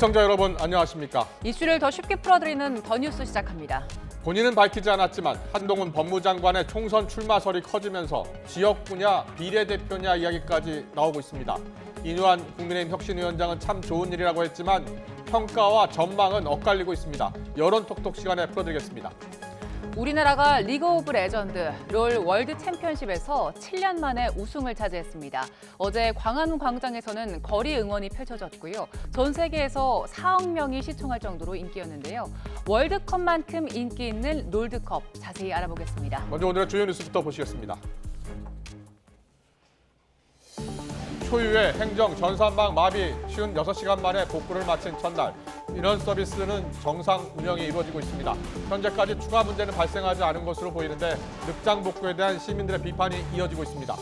시청자 여러분 안녕하십니까? 이슈를 더 쉽게 풀어드리는 더 뉴스 시작합니다. 본인은 밝히지 않았지만 한동훈 법무장관의 총선 출마설이 커지면서 지역 분야 비례대표냐 이야기까지 나오고 있습니다. 이뇨한 국민의힘 혁신위원장은 참 좋은 일이라고 했지만 평가와 전망은 엇갈리고 있습니다. 여론톡톡 시간에 풀어드리겠습니다. 우리나라가 리그 오브 레전드 롤 월드 챔피언십에서 7년 만에 우승을 차지했습니다. 어제 광화문 광장에서는 거리 응원이 펼쳐졌고요. 전 세계에서 4억 명이 시청할 정도로 인기였는데요. 월드컵만큼 인기 있는 롤드컵 자세히 알아보겠습니다. 먼저 오늘의 주요 뉴스부터 보시겠습니다. 초유의 행정 전산망 마비 56시간 만에 복구를 마친 첫날. 민원 서비스는 정상 운영이 이루어지고 있습니다. 현재까지 추가 문제는 발생하지 않은 것으로 보이는데 늑장 복구에 대한 시민들의 비판이 이어지고 있습니다.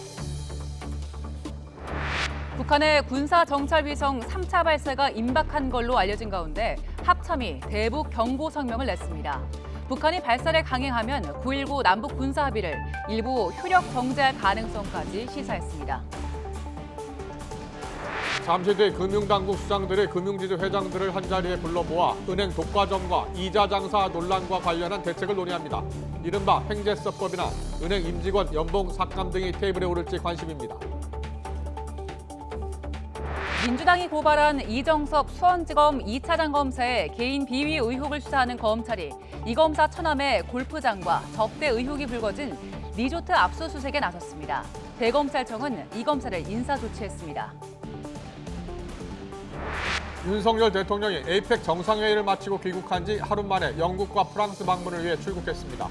북한의 군사 정찰 위성 3차 발사가 임박한 걸로 알려진 가운데 합참이 대북 경고 성명을 냈습니다. 북한이 발사를 강행하면 9.19 남북 군사 합의를 일부 효력 정지할 가능성까지 시사했습니다. 잠시 뒤 금융당국 수장들이 금융지주 회장들을 한자리에 불러모아 은행 독과점과 이자 장사 논란과 관련한 대책을 논의합니다. 이른바 횡재수법이나 은행 임직원 연봉 삭감 등이 테이블에 오를지 관심입니다. 민주당이 고발한 이정섭 수원지검 2차장 검사의 개인 비위 의혹을 수사하는 검찰이 이 검사 처남의 골프장과 접대 의혹이 불거진 리조트 압수수색에 나섰습니다. 대검찰청은 이 검사를 인사조치했습니다. 윤석열 대통령이 에이펙 정상회의를 마치고 귀국한 지 하루 만에 영국과 프랑스 방문을 위해 출국했습니다.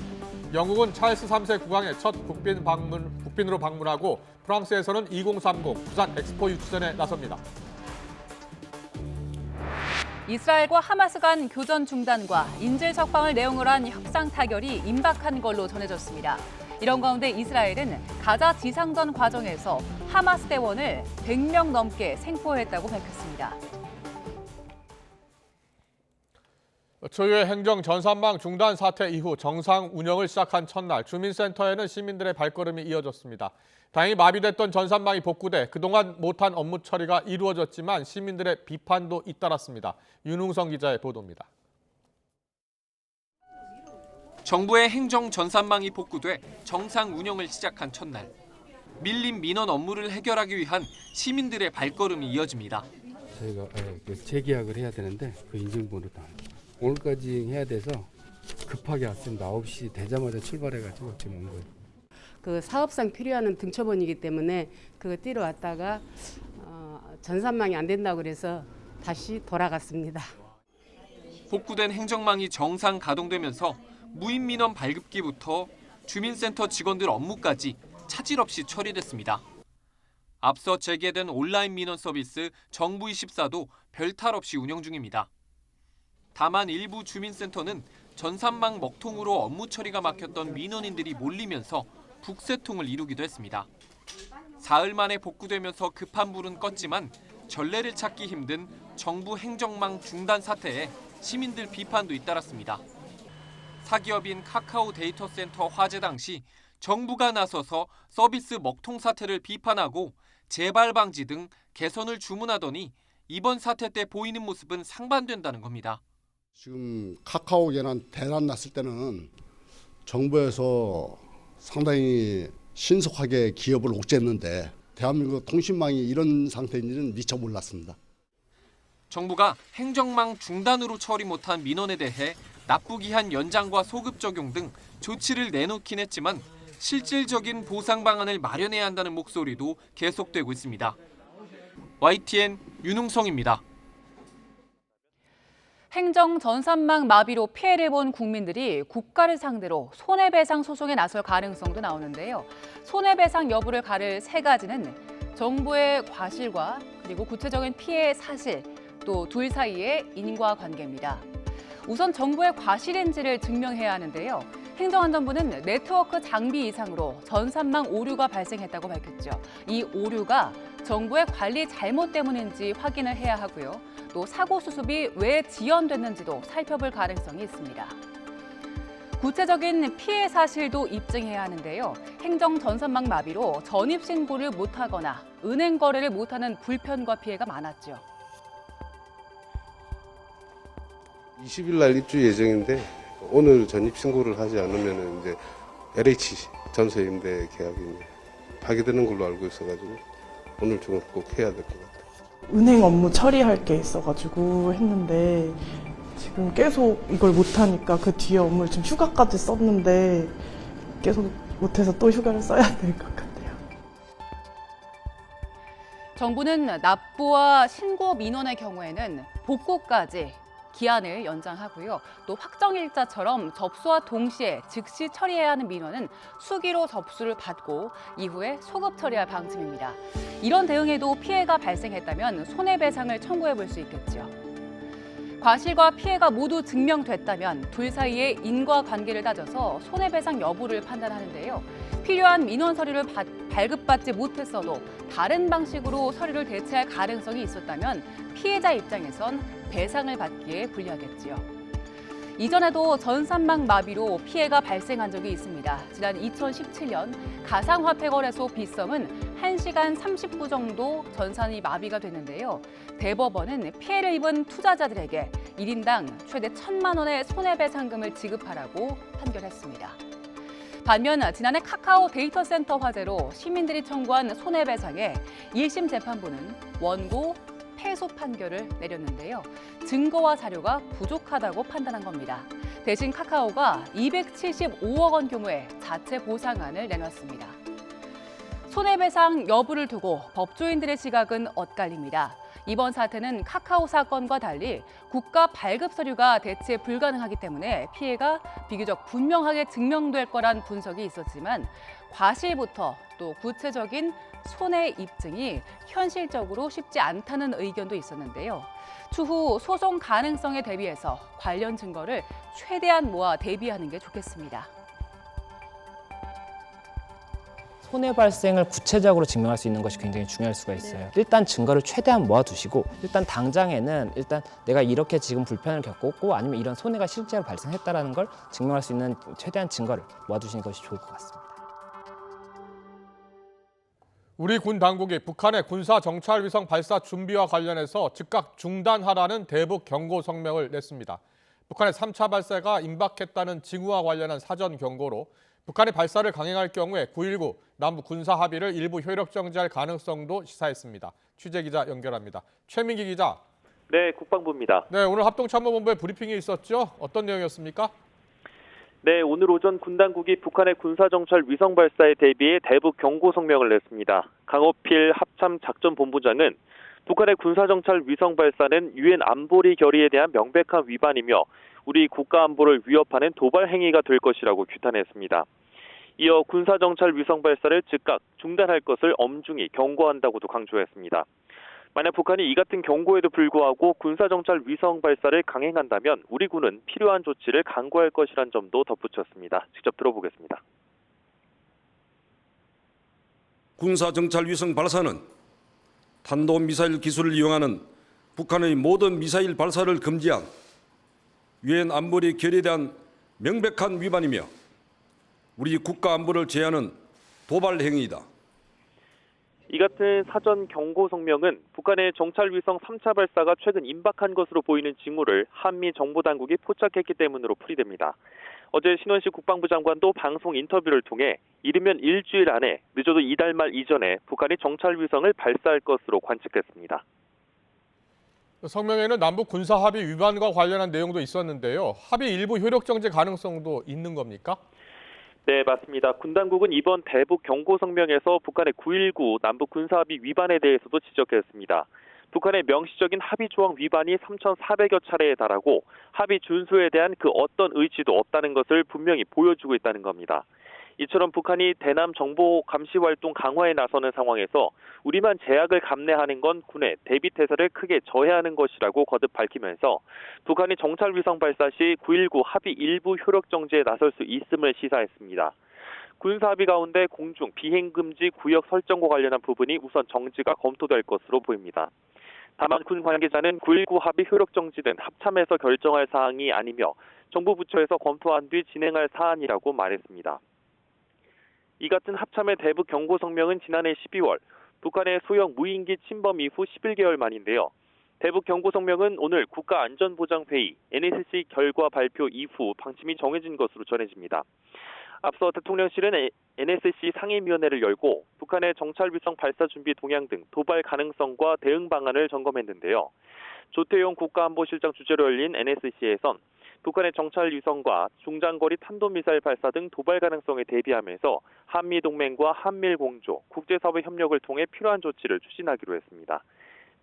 영국은 찰스 3세 국왕의 첫 국빈으로 방문하고 프랑스에서는 2030 부산 엑스포 유치전에 나섭니다. 이스라엘과 하마스 간 교전 중단과 인질 석방을 내용으로 한 협상 타결이 임박한 걸로 전해졌습니다. 이런 가운데 이스라엘은 가자 지상전 과정에서 하마스 대원을 100명 넘게 생포했다고 밝혔습니다. 초유의 행정 전산망 중단 사태 이후 정상 운영을 시작한 첫날 주민센터에는 시민들의 발걸음이 이어졌습니다. 다행히 마비됐던 전산망이 복구돼 그동안 못한 업무 처리가 이루어졌지만 시민들의 비판도 잇따랐습니다. 윤웅성 기자의 보도입니다. 정부의 행정 전산망이 복구돼 정상 운영을 시작한 첫날. 밀린 민원 업무를 해결하기 위한 시민들의 발걸음이 이어집니다. 저희가 재계약을 해야 되는데 그 인증번호도 안 돼요. 오늘까지 해야 돼서 급하게 왔습니다. 9시 되자마자 출발해가지고 지금 온 거예요. 그 사업상 필요한 등초본이기 때문에 그거 띄러 왔다가 전산망이 안 된다고 그래서 다시 돌아갔습니다. 복구된 행정망이 정상 가동되면서 무인 민원 발급기부터 주민센터 직원들 업무까지 차질 없이 처리됐습니다. 앞서 재개된 온라인 민원 서비스 정부24도 별탈 없이 운영 중입니다. 다만 일부 주민센터는 전산망 먹통으로 업무 처리가 막혔던 민원인들이 몰리면서 북새통을 이루기도 했습니다. 사흘 만에 복구되면서 급한 불은 껐지만 전례를 찾기 힘든 정부 행정망 중단 사태에 시민들 비판도 잇따랐습니다. 사기업인 카카오 데이터센터 화재 당시 정부가 나서서 서비스 먹통 사태를 비판하고 재발 방지 등 개선을 주문하더니 이번 사태 때 보이는 모습은 상반된다는 겁니다. 지금 카카오계란 대란 났을 때는 정부에서 상당히 신속하게 기업을 옥죄했는데 대한민국 통신망이 이런 상태인지는 미처 몰랐습니다. 정부가 행정망 중단으로 처리 못한 민원에 대해 납부기한 연장과 소급 적용 등 조치를 내놓긴 했지만 실질적인 보상 방안을 마련해야 한다는 목소리도 계속되고 있습니다. YTN 윤웅성입니다. 행정 전산망 마비로 피해를 본 국민들이 국가를 상대로 손해배상 소송에 나설 가능성도 나오는데요. 손해배상 여부를 가를 세 가지는 정부의 과실과 그리고 구체적인 피해 사실, 또 둘 사이의 인과관계입니다. 우선 정부의 과실인지를 증명해야 하는데요. 행정안전부는 네트워크 장비 이상으로 전산망 오류가 발생했다고 밝혔죠. 이 오류가 정부의 관리 잘못 때문인지 확인을 해야 하고요. 또 사고 수습이 왜 지연됐는지도 살펴볼 가능성이 있습니다. 구체적인 피해 사실도 입증해야 하는데요. 행정 전산망 마비로 전입 신고를 못하거나 은행 거래를 못하는 불편과 피해가 많았죠. 20일 날 입주 예정인데 오늘 전입 신고를 하지 않으면 이제 LH 전세 임대 계약이 파기되는 걸로 알고 있어가지고 오늘 중은 꼭 해야 될 것 같아요. 은행 업무 처리할 게 있어가지고 했는데 지금 계속 이걸 못하니까 그 뒤에 업무를 지금 휴가까지 썼는데 계속 못해서 또 휴가를 써야 될 것 같아요. 정부는 납부와 신고 민원의 경우에는 복구까지 기한을 연장하고요. 또 확정일자처럼 접수와 동시에 즉시 처리해야 하는 민원은 수기로 접수를 받고 이후에 소급 처리할 방침입니다. 이런 대응에도 피해가 발생했다면 손해배상을 청구해 볼 수 있겠죠. 과실과 피해가 모두 증명됐다면 둘 사이의 인과관계를 따져서 손해배상 여부를 판단하는데요. 필요한 민원 서류를 발급받지 못했어도 다른 방식으로 서류를 대체할 가능성이 있었다면 피해자 입장에선 배상을 받기에 불리하겠지요. 이전에도 전산망 마비로 피해가 발생한 적이 있습니다. 지난 2017년 가상화폐거래소 빗썸은 1시간 30분 정도 전산이 마비가 됐는데요. 대법원은 피해를 입은 투자자들에게 1인당 최대 1,000만 원의 손해배상금을 지급하라고 판결했습니다. 반면 지난해 카카오 데이터 센터 화재로 시민들이 청구한 손해배상에 1심 재판부는 원고 패소 판결을 내렸는데요. 증거와 자료가 부족하다고 판단한 겁니다. 대신 카카오가 275억 원 규모의 자체 보상안을 내놨습니다. 손해배상 여부를 두고 법조인들의 시각은 엇갈립니다. 이번 사태는 카카오 사건과 달리 국가 발급 서류가 대체 불가능하기 때문에 피해가 비교적 분명하게 증명될 거란 분석이 있었지만 과실부터 또 구체적인 손해 입증이 현실적으로 쉽지 않다는 의견도 있었는데요. 추후 소송 가능성에 대비해서 관련 증거를 최대한 모아 대비하는 게 좋겠습니다. 손해 발생을 구체적으로 증명할 수 있는 것이 굉장히 중요할 수가 있어요. 일단 증거를 최대한 모아두시고 일단 당장에는 일단 내가 이렇게 지금 불편을 겪었고 아니면 이런 손해가 실제로 발생했다는 걸 증명할 수 있는 최대한 증거를 모아두시는 것이 좋을 것 같습니다. 우리 군 당국이 북한의 군사 정찰 위성 발사 준비와 관련해서 즉각 중단하라는 대북 경고 성명을 냈습니다. 북한의 3차 발사가 임박했다는 징후와 관련한 사전 경고로 북한이 발사를 강행할 경우에 9.19 남북 군사 합의를 일부 효력 정지할 가능성도 시사했습니다. 취재기자 연결합니다. 최민기 기자. 네, 국방부입니다. 네, 오늘 합동참모본부에 브리핑이 있었죠? 어떤 내용이었습니까? 네, 오늘 오전 군 당국이 북한의 군사정찰 위성 발사에 대비해 대북 경고 성명을 냈습니다. 강호필 합참작전본부장은 북한의 군사정찰 위성 발사는 유엔 안보리 결의에 대한 명백한 위반이며 우리 국가 안보를 위협하는 도발 행위가 될 것이라고 규탄했습니다. 이어 군사정찰 위성 발사를 즉각 중단할 것을 엄중히 경고한다고도 강조했습니다. 만약 북한이 이 같은 경고에도 불구하고 군사정찰 위성 발사를 강행한다면 우리 군은 필요한 조치를 강구할 것이란 점도 덧붙였습니다. 직접 들어보겠습니다. 군사정찰 위성 발사는 탄도미사일 기술을 이용하는 북한의 모든 미사일 발사를 금지한 유엔 안보리 결의에 대한 명백한 위반이며 우리 국가 안보를 제하는 도발 행위이다. 이 같은 사전 경고 성명은 북한의 정찰 위성 3차 발사가 최근 임박한 것으로 보이는 징후를 한미 정보당국이 포착했기 때문으로 풀이됩니다. 어제 신원식 국방부 장관도 방송 인터뷰를 통해 이르면 일주일 안에 늦어도 이달 말 이전에 북한이 정찰 위성을 발사할 것으로 관측했습니다. 성명에는 남북 군사 합의 위반과 관련한 내용도 있었는데요. 합의 일부 효력 정지 가능성도 있는 겁니까? 네, 맞습니다. 군 당국은 이번 대북 경고 성명에서 북한의 9.19 남북 군사 합의 위반에 대해서도 지적했습니다. 북한의 명시적인 합의 조항 위반이 3,400여 차례에 달하고 합의 준수에 대한 그 어떤 의지도 없다는 것을 분명히 보여주고 있다는 겁니다. 이처럼 북한이 대남 정보 감시 활동 강화에 나서는 상황에서 우리만 제약을 감내하는 건 군의 대비 태세를 크게 저해하는 것이라고 거듭 밝히면서 북한이 정찰 위성 발사 시 9.19 합의 일부 효력 정지에 나설 수 있음을 시사했습니다. 군사 합의 가운데 공중 비행 금지 구역 설정과 관련한 부분이 우선 정지가 검토될 것으로 보입니다. 다만 군 관계자는 9.19 합의 효력 정지는 합참에서 결정할 사항이 아니며 정부 부처에서 검토한 뒤 진행할 사안이라고 말했습니다. 이 같은 합참의 대북 경고 성명은 지난해 12월 북한의 소형 무인기 침범 이후 11개월 만인데요. 대북 경고 성명은 오늘 국가안전보장회의 NSC 결과 발표 이후 방침이 정해진 것으로 전해집니다. 앞서 대통령실은 NSC 상임위원회를 열고 북한의 정찰위성 발사 준비 동향 등 도발 가능성과 대응 방안을 점검했는데요. 조태용 국가안보실장 주재로 열린 NSC에선 북한의 정찰위성과 중장거리 탄도미사일 발사 등 도발 가능성에 대비하면서 한미동맹과 한밀공조, 국제사회 협력을 통해 필요한 조치를 추진하기로 했습니다.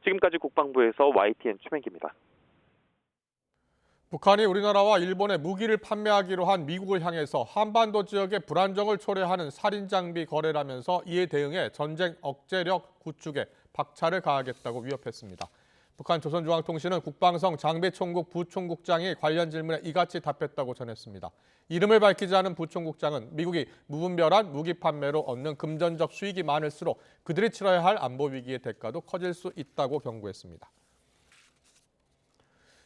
지금까지 국방부에서 YTN 최명기입니다. 북한이 우리나라와 일본에 무기를 판매하기로 한 미국을 향해서 한반도 지역의 불안정을 초래하는 살인장비 거래라면서 이에 대응해 전쟁 억제력 구축에 박차를 가하겠다고 위협했습니다. 북한 조선중앙통신은 국방성 장비총국 부총국장이 관련 질문에 이같이 답했다고 전했습니다. 이름을 밝히지 않은 부총국장은 미국이 무분별한 무기 판매로 얻는 금전적 수익이 많을수록 그들이 치러야 할 안보 위기의 대가도 커질 수 있다고 경고했습니다.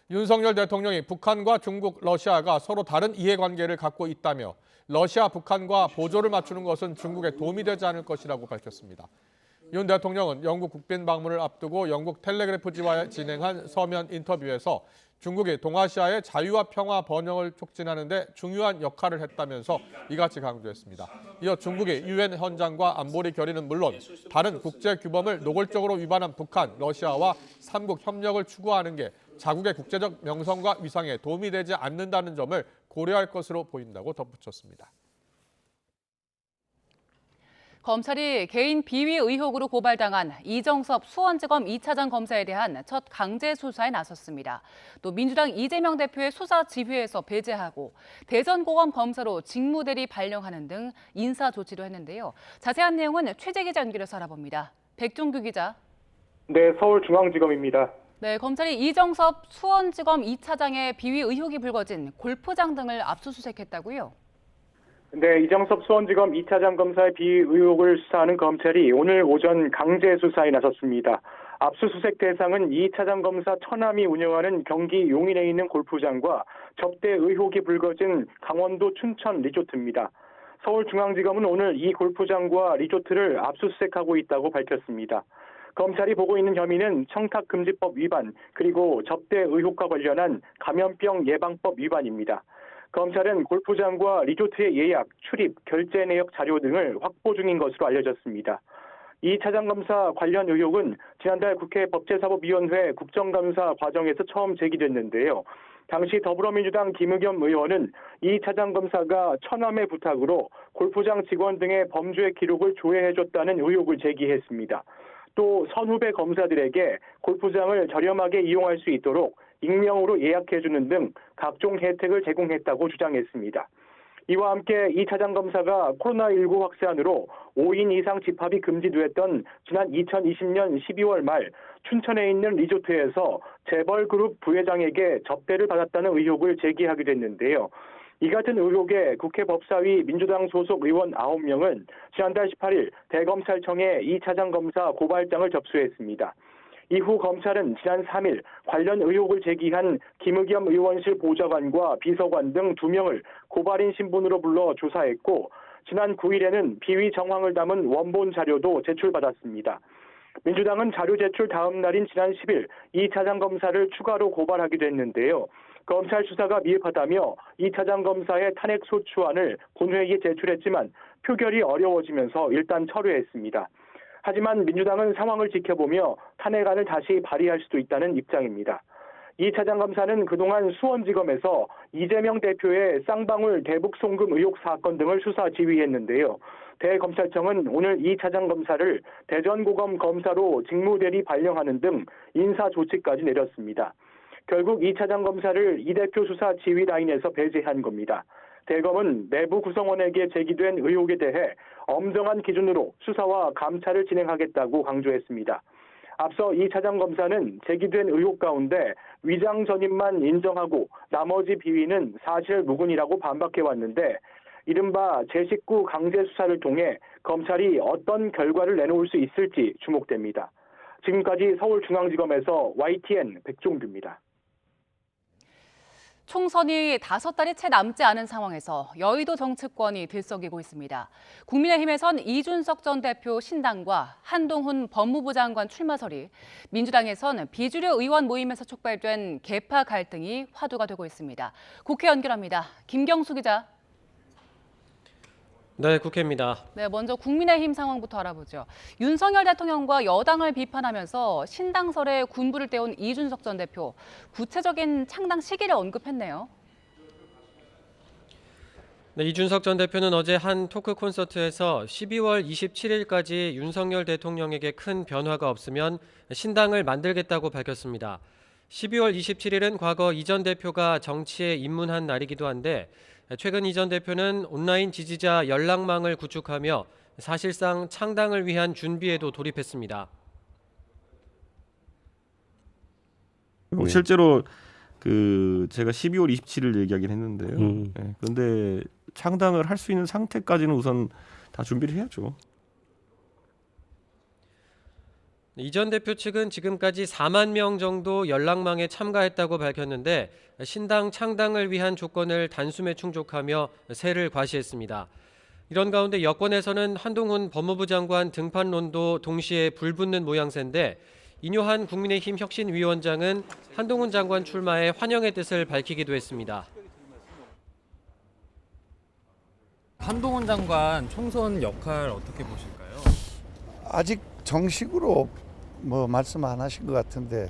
윤석열 대통령이 북한과 중국, 러시아가 서로 다른 이해관계를 갖고 있다며 러시아, 북한과 보조를 맞추는 것은 중국에 도움이 되지 않을 것이라고 밝혔습니다. 윤 대통령은 영국 국빈 방문을 앞두고 영국 텔레그래프지와 진행한 서면 인터뷰에서 중국이 동아시아의 자유와 평화 번영을 촉진하는 데 중요한 역할을 했다면서 이같이 강조했습니다. 이어 중국이 유엔 현장과 안보리 결의는 물론 다른 국제 규범을 노골적으로 위반한 북한, 러시아와 삼국 협력을 추구하는 게 자국의 국제적 명성과 위상에 도움이 되지 않는다는 점을 고려할 것으로 보인다고 덧붙였습니다. 검찰이 개인 비위 의혹으로 고발당한 이정섭 수원지검 2차장 검사에 대한 첫 강제 수사에 나섰습니다. 또 민주당 이재명 대표의 수사 지휘에서 배제하고 대전고검 검사로 직무대리 발령하는 등 인사 조치도 했는데요. 자세한 내용은 최재 기자 연결해서 알아봅니다. 백종규 기자. 네, 서울중앙지검입니다. 네, 검찰이 이정섭 수원지검 2차장의 비위 의혹이 불거진 골프장 등을 압수수색했다고요? 네, 이정섭 수원지검 2차장 검사의 비위 의혹을 수사하는 검찰이 오늘 오전 강제 수사에 나섰습니다. 압수수색 대상은 2차장 검사 처남이 운영하는 경기 용인에 있는 골프장과 접대 의혹이 불거진 강원도 춘천 리조트입니다. 서울중앙지검은 오늘 이 골프장과 리조트를 압수수색하고 있다고 밝혔습니다. 검찰이 보고 있는 혐의는 청탁금지법 위반 그리고 접대 의혹과 관련한 감염병 예방법 위반입니다. 검찰은 골프장과 리조트의 예약, 출입, 결제 내역 자료 등을 확보 중인 것으로 알려졌습니다. 이 차장 검사 관련 의혹은 지난달 국회 법제사법위원회 국정감사 과정에서 처음 제기됐는데요. 당시 더불어민주당 김의겸 의원은 이 차장 검사가 처남의 부탁으로 골프장 직원 등의 범죄 기록을 조회해줬다는 의혹을 제기했습니다. 또 선후배 검사들에게 골프장을 저렴하게 이용할 수 있도록 익명으로 예약해주는 등 각종 혜택을 제공했다고 주장했습니다. 이와 함께 이 차장 검사가 코로나19 확산으로 5인 이상 집합이 금지됐던 지난 2020년 12월 말 춘천에 있는 리조트에서 재벌그룹 부회장에게 접대를 받았다는 의혹을 제기하기도 했는데요. 이 같은 의혹에 국회 법사위 민주당 소속 의원 9명은 지난달 18일 대검찰청에 이 차장 검사 고발장을 접수했습니다. 이후 검찰은 지난 3일 관련 의혹을 제기한 김의겸 의원실 보좌관과 비서관 등 2명을 고발인 신분으로 불러 조사했고 지난 9일에는 비위 정황을 담은 원본 자료도 제출받았습니다. 민주당은 자료 제출 다음 날인 지난 10일 이 차장 검사를 추가로 고발하기도 했는데요. 검찰 수사가 미흡하다며 이 차장 검사의 탄핵 소추안을 본회의에 제출했지만 표결이 어려워지면서 일단 철회했습니다. 하지만 민주당은 상황을 지켜보며 탄핵안을 다시 발의할 수도 있다는 입장입니다. 이 차장 검사는 그동안 수원지검에서 이재명 대표의 쌍방울 대북 송금 의혹 사건 등을 수사 지휘했는데요. 대검찰청은 오늘 이 차장 검사를 대전고검 검사로 직무대리 발령하는 등 인사 조치까지 내렸습니다. 결국 이 차장 검사를 이 대표 수사 지휘 라인에서 배제한 겁니다. 대검은 내부 구성원에게 제기된 의혹에 대해 엄정한 기준으로 수사와 감찰을 진행하겠다고 강조했습니다. 앞서 이 차장 검사는 제기된 의혹 가운데 위장 전입만 인정하고 나머지 비위는 사실 무근이라고 반박해왔는데 이른바 제19 강제 수사를 통해 검찰이 어떤 결과를 내놓을 수 있을지 주목됩니다. 지금까지 서울중앙지검에서 YTN 백종규입니다. 총선이 5달이 채 남지 않은 상황에서 여의도 정치권이 들썩이고 있습니다. 국민의힘에선 이준석 전 대표 신당과 한동훈 법무부 장관 출마설이, 민주당에선 비주류 의원 모임에서 촉발된 계파 갈등이 화두가 되고 있습니다. 국회 연결합니다. 김경수 기자. 네, 국회입니다. 네, 먼저 국민의힘 상황부터 알아보죠. 윤석열 대통령과 여당을 비판하면서 신당설에 군부를 떼운 이준석 전 대표, 구체적인 창당 시기를 언급했네요. 네, 이준석 전 대표는 어제 한 토크 콘서트에서 12월 27일까지 윤석열 대통령에게 큰 변화가 없으면 신당을 만들겠다고 밝혔습니다. 12월 27일은 과거 이 전 대표가 정치에 입문한 날이기도 한데, 최근 이 전 대표는 온라인 지지자 연락망을 구축하며 사실상 창당을 위한 준비에도 돌입했습니다. 실제로 제가 12월 27일 얘기하긴 했는데요. 네, 그런데 창당을 할 수 있는 상태까지는 우선 다 준비를 해야죠. 이 전 대표 측은 지금까지 4만 명 정도 연락망에 참가했다고 밝혔는데, 신당 창당을 위한 조건을 단숨에 충족하며 세를 과시했습니다. 이런 가운데 여권에서는 한동훈 법무부 장관 등판론도 동시에 불붙는 모양새인데, 인효한 국민의힘 혁신위원장은 한동훈 장관 출마에 환영의 뜻을 밝히기도 했습니다. 한동훈 장관 총선 역할 어떻게 보실까요? 아직 정식으로 말씀 안 하신 것 같은데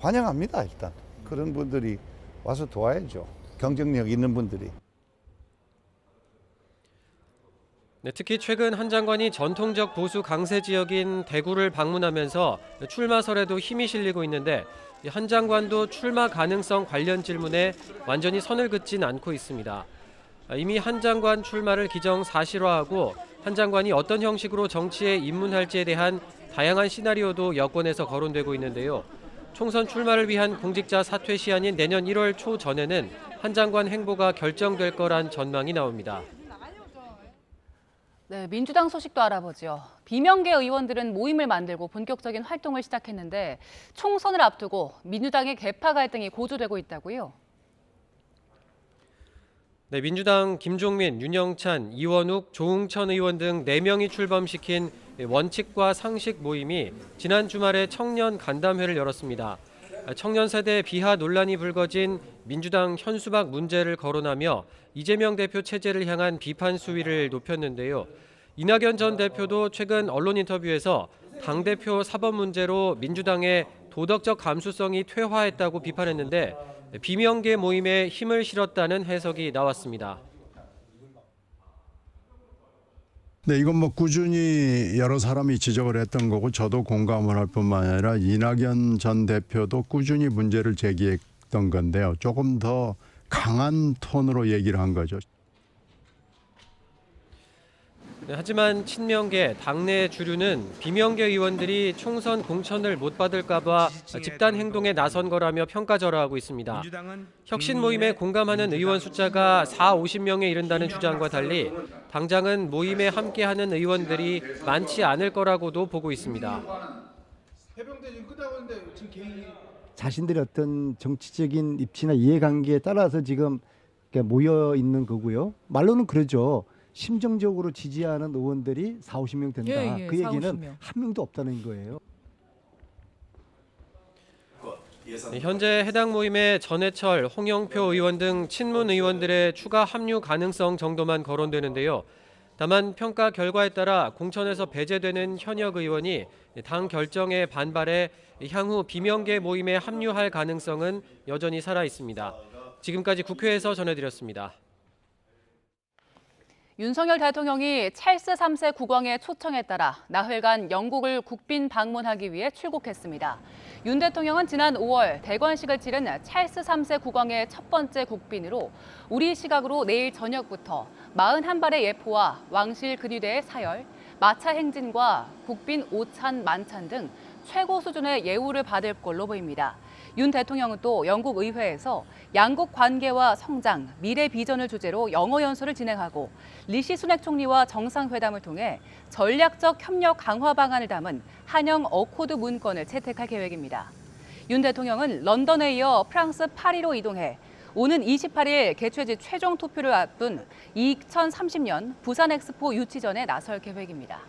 환영합니다. 일단 그런 분들이 와서 도와야죠. 경쟁력 있는 분들이. 네, 특히 최근 한 장관이 전통적 보수 강세 지역인 대구를 방문하면서 출마설에도 힘이 실리고 있는데, 한 장관도 출마 가능성 관련 질문에 완전히 선을 긋진 않고 있습니다. 이미 한 장관 출마를 기정사실화하고 한 장관이 어떤 형식으로 정치에 입문할지에 대한 다양한 시나리오도 여권에서 거론되고 있는데요. 총선 출마를 위한 공직자 사퇴 시한인 내년 1월 초 전에는 한 장관 행보가 결정될 거란 전망이 나옵니다. 네, 민주당 소식도 알아보죠. 비명계 의원들은 모임을 만들고 본격적인 활동을 시작했는데, 총선을 앞두고 민주당의 계파 갈등이 고조되고 있다고요? 네, 민주당 김종민, 윤영찬, 이원욱, 조응천 의원 등 4명이 출범시킨 원칙과 상식 모임이 지난 주말에 청년 간담회를 열었습니다. 청년 세대 비하 논란이 불거진 민주당 현수막 문제를 거론하며 이재명 대표 체제를 향한 비판 수위를 높였는데요. 이낙연 전 대표도 최근 언론 인터뷰에서 당대표 사법 문제로 민주당의 도덕적 감수성이 퇴화했다고 비판했는데, 비명계 모임에 힘을 실었다는 해석이 나왔습니다. 네, 이건 꾸준히 여러 사람이 지적을 했던 거고, 저도 공감을 할 뿐만 아니라 이낙연 전 대표도 꾸준히 문제를 제기했던 건데요. 조금 더 강한 톤으로 얘기를 한 거죠. 네, 하지만 친명계, 당내 주류는 비명계 의원들이 총선 공천을 못 받을까 봐 집단 행동에 나선 거라며 평가절하하고 있습니다. 혁신 모임에 공감하는 의원 숫자가 40~50명에 이른다는 주장과 달리 당장은 모임에 함께하는 의원들이 많지 않을 거라고도 보고 있습니다. 자신들의 어떤 정치적인 입지나 이해관계에 따라서 지금 모여 있는 거고요. 말로는 그러죠. 심정적으로 지지하는 의원들이 40~50명 된다. 그 얘기는 40~50명. 한 명도 없다는 거예요. 현재 해당 모임에 전해철, 홍영표 의원 등 친문 의원들의 추가 합류 가능성 정도만 거론되는데요. 다만 평가 결과에 따라 공천에서 배제되는 현역 의원이 당 결정에 반발해 향후 비명계 모임에 합류할 가능성은 여전히 살아 있습니다. 지금까지 국회에서 전해드렸습니다. 윤석열 대통령이 찰스 3세 국왕의 초청에 따라 나흘간 영국을 국빈 방문하기 위해 출국했습니다. 윤 대통령은 지난 5월 대관식을 치른 찰스 3세 국왕의 첫 번째 국빈으로 우리 시각으로 내일 저녁부터 41발의 예포와 왕실 근위대의 사열, 마차 행진과 국빈 오찬 만찬 등 최고 수준의 예우를 받을 걸로 보입니다. 윤 대통령은 또 영국 의회에서 양국 관계와 성장, 미래 비전을 주제로 영어 연설을 진행하고 리시 수낙 총리와 정상회담을 통해 전략적 협력 강화 방안을 담은 한영 어코드 문건을 채택할 계획입니다. 윤 대통령은 런던에 이어 프랑스 파리로 이동해 오는 28일 개최지 최종 투표를 앞둔 2030년 부산 엑스포 유치전에 나설 계획입니다.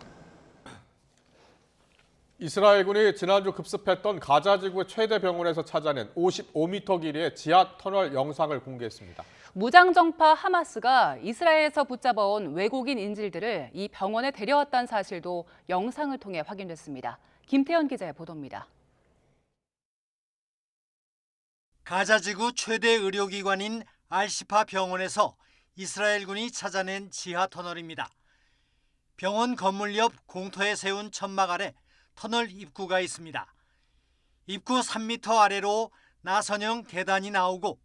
이스라엘군이 지난주 급습했던 가자 지구의 최대 병원에서 찾아낸 55m 길이의 지하 터널 영상을 공개했습니다. 무장정파 하마스가 이스라엘에서 붙잡아온 외국인 인질들을 이 병원에 데려왔다는 사실도 영상을 통해 확인됐습니다. 김태현 기자의 보도입니다. 가자지구 최대 의료기관인 알시파 병원에서 이스라엘군이 찾아낸 지하 터널입니다. 병원 건물 옆 공터에 세운 천막 아래 터널 입구가 있습니다. 입구 3m 아래로 나선형 계단이 나오고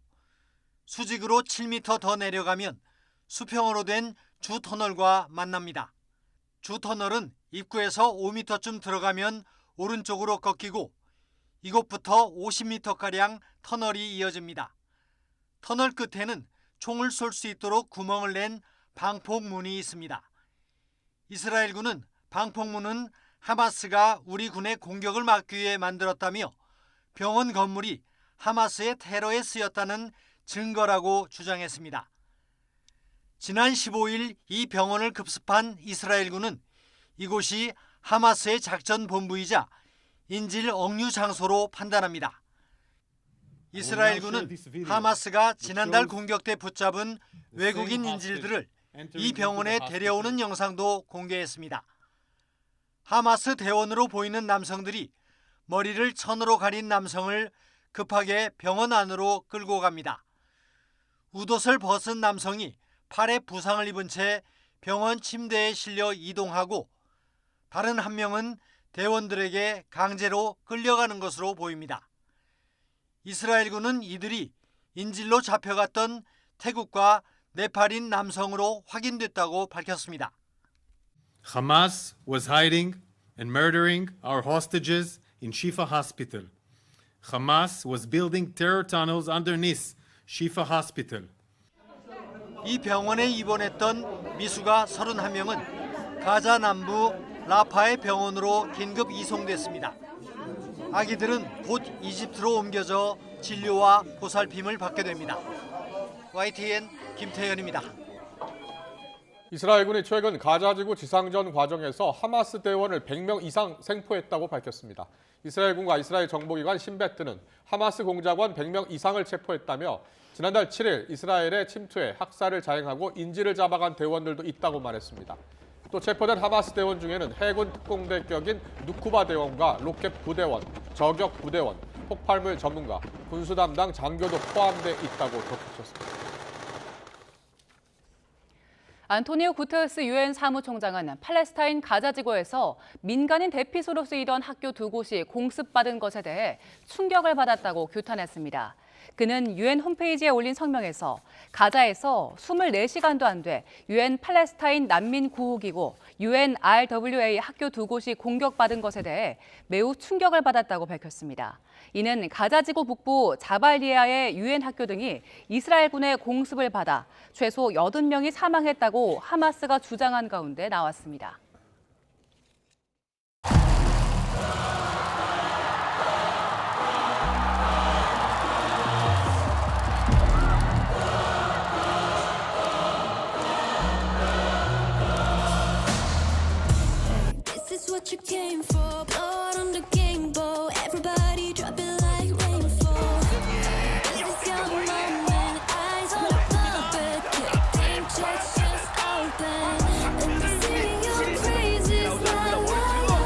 수직으로 7m 더 내려가면 수평으로 된 주 터널과 만납니다. 주 터널은 입구에서 5m쯤 들어가면 오른쪽으로 꺾이고 이곳부터 50m가량 터널이 이어집니다. 터널 끝에는 총을 쏠 수 있도록 구멍을 낸 방폭문이 있습니다. 이스라엘군은 방폭문은 하마스가 우리 군의 공격을 막기 위해 만들었다며 병원 건물이 하마스의 테러에 쓰였다는 증거라고 주장했습니다. 지난 15일 이 병원을 급습한 이스라엘군은 이곳이 하마스의 작전 본부이자 인질 억류 장소로 판단합니다. 이스라엘군은 하마스가 지난달 공격 때 붙잡은 외국인 인질들을 이 병원에 데려오는 영상도 공개했습니다. 하마스 대원으로 보이는 남성들이 머리를 천으로 가린 남성을 급하게 병원 안으로 끌고 갑니다. 웃옷을 벗은 남성이 팔에 부상을 입은 채 병원 침대에 실려 이동하고 다른 한 명은 대원들에게 강제로 끌려가는 것으로 보입니다. 이스라엘군은 이들이 인질로 잡혀갔던 태국과 네팔인 남성으로 확인됐다고 밝혔습니다. Hamas was hiding and murdering our hostages in Shifa Hospital. Hamas was building terror tunnels underneath Shifa Hospital. 이 병원에 입원했던 미수가 31명은 가자 남부 라파의 병원으로 긴급 이송됐습니다. 아기들은 곧 이집트로 옮겨져 진료와 보살핌을 받게 됩니다. YTN 김태현입니다. 이스라엘군이 최근 가자지구 지상전 과정에서 하마스 대원을 100명 이상 생포했다고 밝혔습니다. 이스라엘군과 이스라엘 정보기관 신베트는 하마스 공작원 100명 이상을 체포했다며 지난달 7일 이스라엘의 침투에 학살을 자행하고 인질을 잡아간 대원들도 있다고 말했습니다. 또 체포된 하마스 대원 중에는 해군 특공대격인 누쿠바 대원과 로켓 부대원, 저격 부대원, 폭발물 전문가, 군수 담당 장교도 포함돼 있다고 덧붙였습니다. 안토니오 구테르스 유엔 사무총장은 팔레스타인 가자지구에서 민간인 대피소로 쓰이던 학교 2곳이 공습받은 것에 대해 충격을 받았다고 규탄했습니다. 그는 유엔 홈페이지에 올린 성명에서 가자에서 24시간도 안 돼 유엔 팔레스타인 난민 구호기구 UNRWA 학교 2곳이 공격받은 것에 대해 매우 충격을 받았다고 밝혔습니다. 이는 가자지구 북부 자발리아의 유엔 학교 등이 이스라엘군의 공습을 받아 최소 80명이 사망했다고 하마스가 주장한 가운데 나왔습니다. What you came for, blood on the game bow, everybody drop it like rainfall. This is your moment, eyes on the puppet, game checks just open, and I'm singing your praises, la la la,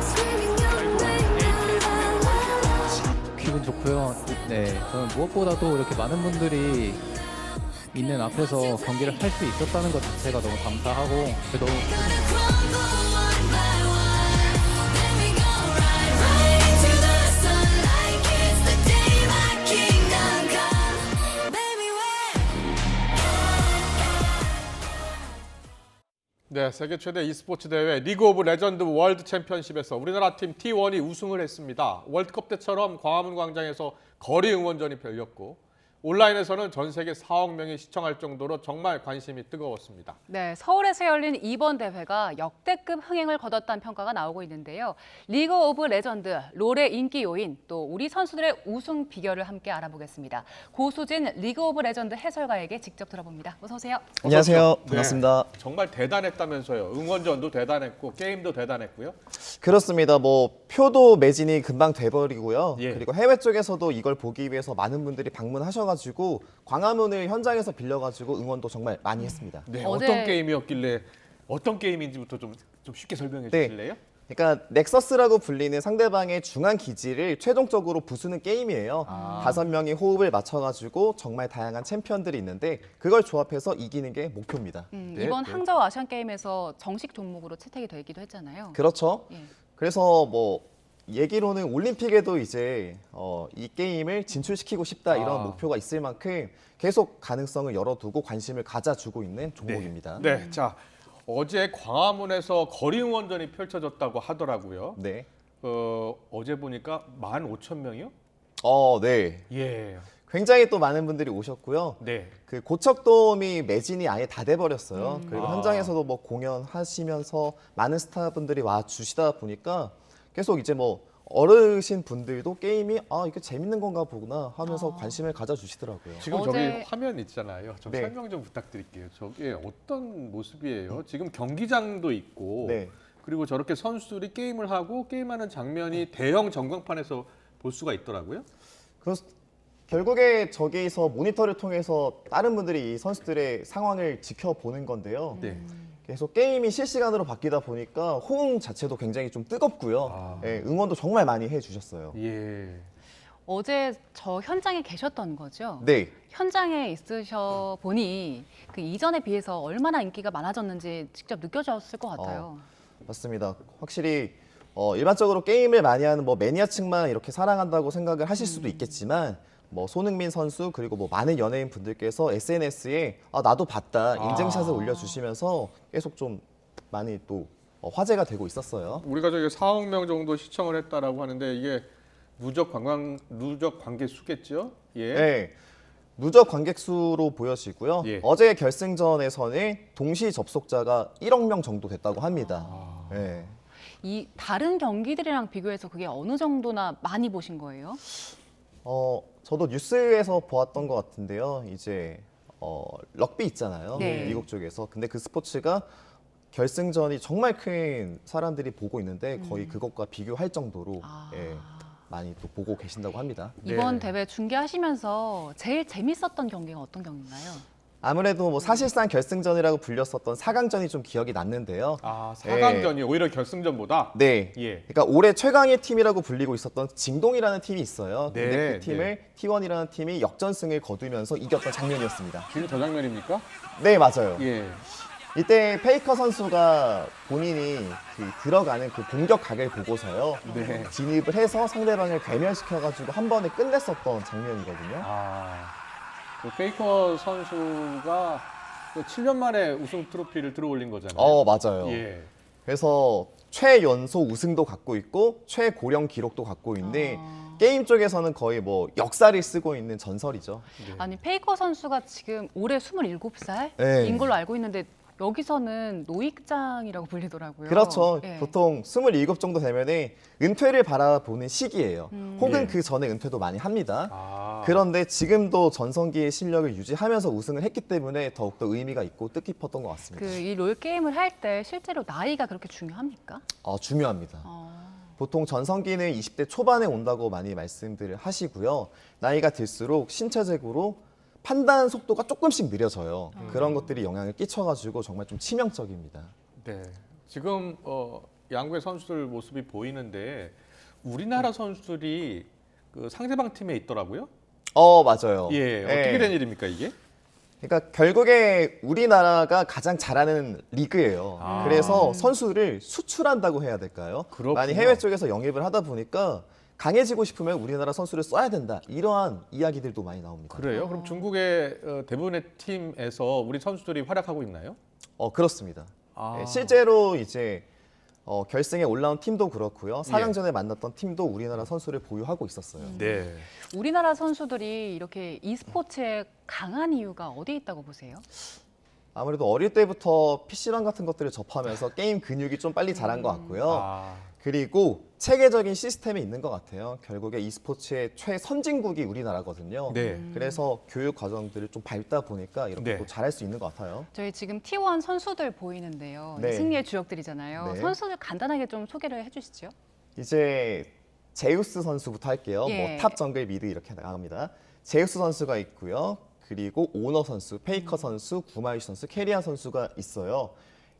screaming your name, la la la. 기분 좋고요. 네, 저는 무엇보다도 이렇게 많은 분들이 있는 앞에서 경기를 할 수 있었다는 것 자체가 너무 감사하고 너무 네, 세계 최대 e스포츠 대회 리그 오브 레전드 월드 챔피언십에서 우리나라 팀 T1이 우승을 했습니다. 월드컵 때처럼 광화문 광장에서 거리 응원전이 열렸고 온라인에서는 전 세계 4억 명이 시청할 정도로 정말 관심이 뜨거웠습니다. 네, 서울에서 열린 이번 대회가 역대급 흥행을 거뒀다는 평가가 나오고 있는데요. 리그 오브 레전드, 롤의 인기 요인, 또 우리 선수들의 우승 비결을 함께 알아보겠습니다. 고수진 리그 오브 레전드 해설가에게 직접 들어봅니다. 어서 오세요. 안녕하세요. 네, 반갑습니다. 정말 대단했다면서요. 응원전도 대단했고 게임도 대단했고요. 그렇습니다. 뭐 표도 매진이 금방 돼버리고요. 예. 그리고 해외 쪽에서도 이걸 보기 위해서 많은 분들이 방문하셔가지고 광화문을 현장에서 빌려가지고 응원도 정말 많이 했습니다. 네, 어떤 게임이었길래 어떤 게임인지부터 좀 쉽게 설명해 네. 주실래요? 그러니까 넥서스라고 불리는 상대방의 중앙 기지를 최종적으로 부수는 게임이에요. 5명이 호흡을 맞춰가지고 정말 다양한 챔피언들이 있는데 그걸 조합해서 이기는 게 목표입니다. 이번 항저우 아시안 게임에서 정식 종목으로 채택이 되기도 했잖아요. 그렇죠. 예. 그래서 뭐 얘기로는 올림픽에도 이제 이 게임을 진출시키고 싶다 이런 목표가 있을 만큼 계속 가능성을 열어두고 관심을 가져주고 있는 종목입니다. 네, 자 어제 광화문에서 거리 응원전이 펼쳐졌다고 하더라고요. 네. 어제 보니까 15,000명이요? 네. 예. 굉장히 또 많은 분들이 오셨고요. 네. 그 고척돔이 매진이 아예 다 돼버렸어요. 그리고 현장에서도 뭐 공연하시면서 많은 스타분들이 와 주시다 보니까 계속 이제 뭐 어르신 분들도 게임이 이게 재밌는 건가 보구나 하면서 관심을 가져주시더라고요. 지금 저기 화면 있잖아요. 좀 네. 설명 좀 부탁드릴게요. 저게 어떤 모습이에요? 지금 경기장도 있고 네. 그리고 저렇게 선수들이 게임을 하고 게임하는 장면이 대형 전광판에서 볼 수가 있더라고요. 결국에 저기서 모니터를 통해서 다른 분들이 이 선수들의 상황을 지켜보는 건데요. 네. 계속 게임이 실시간으로 바뀌다 보니까 호응 자체도 굉장히 좀 뜨겁고요. 예, 응원도 정말 많이 해주셨어요. 예. 어제 저 현장에 계셨던 거죠? 네. 현장에 있으셔 보니 그 이전에 비해서 얼마나 인기가 많아졌는지 직접 느껴졌을 것 같아요. 맞습니다. 확실히 일반적으로 게임을 많이 하는 뭐 매니아층만 이렇게 사랑한다고 생각을 하실 수도 있겠지만 뭐 손흥민 선수 그리고 뭐 많은 연예인 분들께서 SNS에 나도 봤다 인증샷을 올려주시면서 계속 좀 많이 또 화제가 되고 있었어요. 우리가 저기 4억 명 정도 시청을 했다라고 하는데 이게 누적 관객 수겠죠? 예. 네. 누적 관객 수로 보여지고요. 예. 어제 결승전에서는 동시 접속자가 1억 명 정도 됐다고 합니다. 네. 이 다른 경기들이랑 비교해서 그게 어느 정도나 많이 보신 거예요? 저도 뉴스에서 보았던 것 같은데요. 이제 럭비 있잖아요. 네. 미국 쪽에서. 근데 그 스포츠가 결승전이 정말 큰 사람들이 보고 있는데 거의 그것과 비교할 정도로 예, 많이 또 보고 계신다고 합니다. 이번 대회 중계하시면서 제일 재밌었던 경기가 어떤 경기인가요? 아무래도 뭐 사실상 결승전이라고 불렸었던 4강전이 좀 기억이 났는데요. 4강전이 오히려 결승전보다? 네. 예. 그러니까 올해 최강의 팀이라고 불리고 있었던 징동이라는 팀이 있어요. 네, 근데 그 팀을 T1이라는 팀이 역전승을 거두면서 이겼던 장면이었습니다. 지금 저 장면입니까? 네, 맞아요. 예. 이때 페이커 선수가 본인이 들어가는 그 공격 각을 보고서요. 네. 진입을 해서 상대방을 괴멸시켜가지고 한 번에 끝냈었던 장면이거든요. 그 페이커 선수가 7년 만에 우승 트로피를 들어올린 거잖아요. 맞아요. 예. 그래서 최연소 우승도 갖고 있고 최고령 기록도 갖고 있는데 게임 쪽에서는 거의 뭐 역사를 쓰고 있는 전설이죠. 아니 페이커 선수가 지금 올해 27살인 네. 걸로 알고 있는데 여기서는 노익장이라고 불리더라고요. 그렇죠. 예. 보통 27 정도 되면은 은퇴를 바라보는 시기예요. 혹은 예. 그 전에 은퇴도 많이 합니다. 그런데 지금도 전성기의 실력을 유지하면서 우승을 했기 때문에 더욱더 의미가 있고 뜻깊었던 것 같습니다. 이 롤 게임을 할 때 실제로 나이가 그렇게 중요합니까? 중요합니다. 보통 전성기는 20대 초반에 온다고 많이 말씀들을 하시고요. 나이가 들수록 신체적으로 판단 속도가 조금씩 느려져요. 그런 것들이 영향을 끼쳐가지고 정말 좀 치명적입니다. 네. 지금 양국의 선수들 모습이 보이는데 우리나라 선수들이 그 상대방 팀에 있더라고요. 맞아요. 예. 어떻게 된 일입니까 이게? 그러니까 결국에 우리나라가 가장 잘하는 리그예요. 그래서 선수를 수출한다고 해야 될까요? 그렇구나. 많이 해외 쪽에서 영입을 하다 보니까 강해지고 싶으면 우리나라 선수를 써야 된다. 이러한 이야기들도 많이 나옵니다. 그래요? 그럼 중국의 대부분의 팀에서 우리 선수들이 활약하고 있나요? 그렇습니다. 실제로 이제 결승에 올라온 팀도 그렇고요. 4강전에 만났던 팀도 우리나라 선수를 보유하고 있었어요. 네. 우리나라 선수들이 이렇게 e스포츠에 강한 이유가 어디에 있다고 보세요? 아무래도 어릴 때부터 PC방 같은 것들을 접하면서 게임 근육이 좀 빨리 자란 것 같고요. 그리고 체계적인 시스템이 있는 것 같아요. 결국에 e스포츠의 최선진국이 우리나라거든요. 네. 그래서 교육 과정들을 좀 밟다 보니까 이렇게 네. 또 잘할 수 있는 것 같아요. 저희 지금 T1 선수들 보이는데요. 네. 승리의 주역들이잖아요. 네. 선수들 간단하게 좀 소개를 해주시죠. 이제 제우스 선수부터 할게요. 예. 뭐 탑 정글 미드 이렇게 나갑니다. 제우스 선수가 있고요. 그리고 오너 선수, 페이커 선수, 구마유시 선수, 캐리아 선수가 있어요.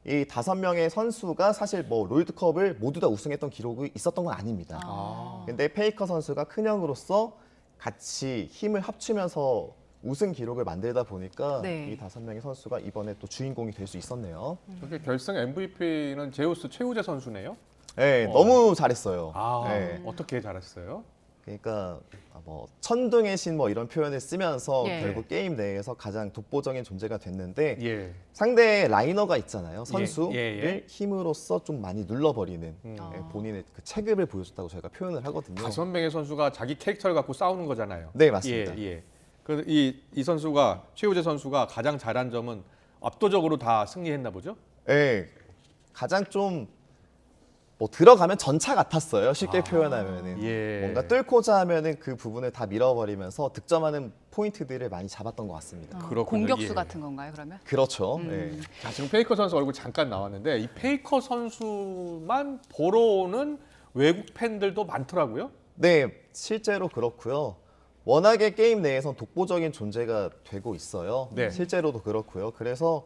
이 5명의 선수가 사실 뭐 롤드컵을 모두 다 우승했던 기록이 있었던 건 아닙니다. 근데 페이커 선수가 큰 형으로서 같이 힘을 합치면서 우승 기록을 만들다 보니까 네. 이 5명의 선수가 이번에 또 주인공이 될 수 있었네요. 저게 결승 MVP는 제우스 최우재 선수네요. 네, 너무 잘했어요. 네. 어떻게 잘했어요? 그러니까 뭐 천둥의 신 뭐 이런 표현을 쓰면서 예. 결국 게임 내에서 가장 독보적인 존재가 됐는데 예. 상대 라이너가 있잖아요. 선수를 예. 힘으로써 좀 많이 눌러버리는 아. 본인의 그 체급을 보여줬다고 저희가 표현을 하거든요. 5명의 선수가 자기 캐릭터를 갖고 싸우는 거잖아요. 네, 맞습니다. 예. 그래서 이 선수가 최우재 선수가 가장 잘한 점은 압도적으로 다 승리했나 보죠? 네, 가장 좀 뭐 들어가면 전차 같았어요. 쉽게 표현하면은 예. 뭔가 뚫고자 하면은 그 부분을 다 밀어버리면서 득점하는 포인트들을 많이 잡았던 것 같습니다. 그렇군요. 공격수 예. 같은 건가요, 그러면? 그렇죠. 네. 자, 지금 페이커 선수 얼굴 잠깐 나왔는데 이 페이커 선수만 보러 오는 외국 팬들도 많더라고요. 네, 실제로 그렇고요. 워낙에 게임 내에선 독보적인 존재가 되고 있어요. 네. 실제로도 그렇고요. 그래서